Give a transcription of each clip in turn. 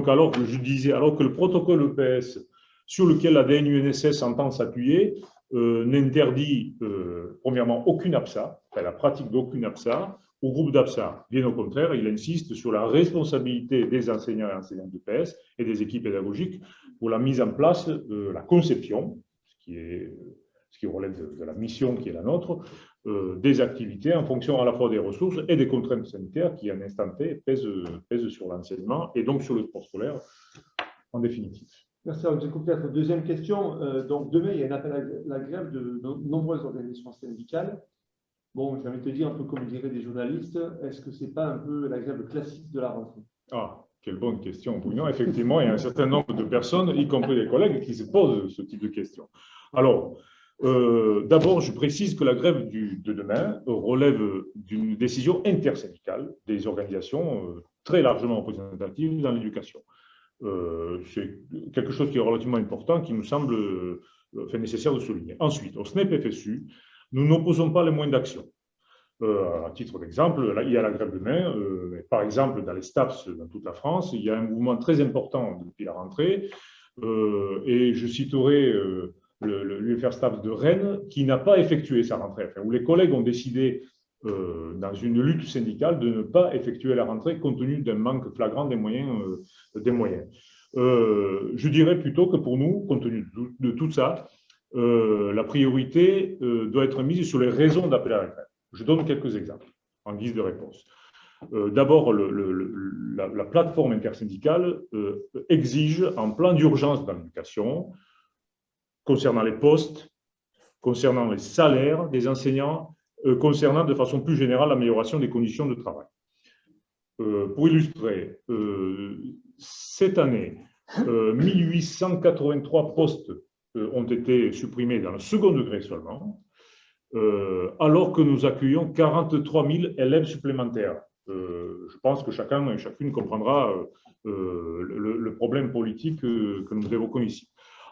donc, alors que je disais, alors que le protocole EPS sur lequel la DNUNSS entend s'appuyer n'interdit, premièrement, aucune APSA, enfin, la pratique d'aucune APSA, au groupe d'APSA. Bien au contraire, il insiste sur la responsabilité des enseignants et enseignantes d'EPS et des équipes pédagogiques pour la mise en place de la conception, ce qui relève de la mission qui est la nôtre, des activités en fonction à la fois des ressources et des contraintes sanitaires qui, à un instant T, pèsent sur l'enseignement et donc sur le sport scolaire en définitive. Merci. Alors, j'ai peut-être deuxième question. Donc, demain, il y a un appel à la grève de nombreuses organisations syndicales. Bon, j'ai envie de te dire, un peu comme diraient des journalistes, est-ce que ce n'est pas un peu la grève classique de la rentrée? Ah, quelle bonne question, Bouillon. Effectivement, il y a un certain nombre de personnes, y compris des collègues, qui se posent ce type de questions. Alors, d'abord, je précise que la grève de demain relève d'une décision intersyndicale des organisations très largement représentatives dans l'éducation. C'est quelque chose qui est relativement important, qui nous semble nécessaire de souligner. Ensuite, au SNEP-FSU, nous n'opposons pas les moyens d'action. À titre d'exemple, il y a la grève demain. Par exemple, dans les STAPS dans toute la France, il y a un mouvement très important depuis la rentrée. Et je citerai l'UFR STAPS de Rennes qui n'a pas effectué sa rentrée, où les collègues ont décidé, dans une lutte syndicale, de ne pas effectuer la rentrée compte tenu d'un manque flagrant des moyens. Je dirais plutôt que pour nous, compte tenu de tout ça, la priorité doit être mise sur les raisons d'appel à la grève. Je donne quelques exemples en guise de réponse. D'abord, la plateforme intersyndicale exige un plan d'urgence dans l'éducation concernant les postes, concernant les salaires des enseignants, concernant de façon plus générale l'amélioration des conditions de travail. Pour illustrer, cette année, 1883 postes ont été supprimés dans le second degré seulement, alors que nous accueillons 43 000 élèves supplémentaires. Je pense que chacun et chacune comprendra le problème politique que nous évoquons ici.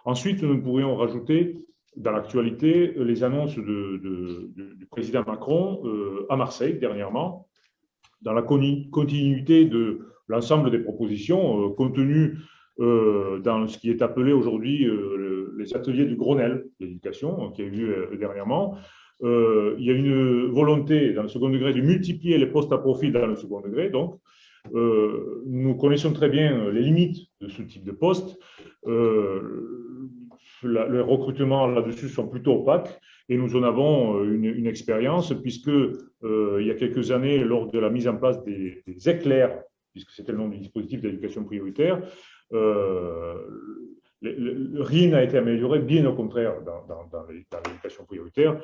Ensuite, nous pourrions rajouter dans l'actualité les annonces du président Macron à Marseille dernièrement, dans la continuité de l'ensemble des propositions contenues dans ce qui est appelé aujourd'hui les ateliers du Grenelle d'éducation qui a eu lieu dernièrement. Il y a une volonté dans le second degré de multiplier les postes à profil dans le second degré. Donc, nous connaissons très bien les limites de ce type de poste. Les recrutements là-dessus sont plutôt opaques et nous en avons une expérience puisque il y a quelques années, lors de la mise en place des éclairs, puisque c'était le nom du dispositif d'éducation prioritaire, rien n'a été amélioré, bien au contraire, dans l'éducation prioritaire.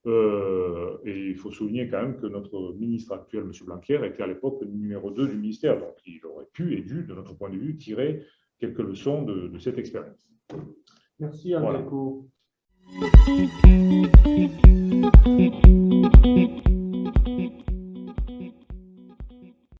Et il faut souligner quand même que notre ministre actuel, M. Blanquer, était à l'époque le numéro 2 du ministère. Donc, il aurait pu et dû, de notre point de vue, tirer quelques leçons de cette expérience. Merci, André. Voilà.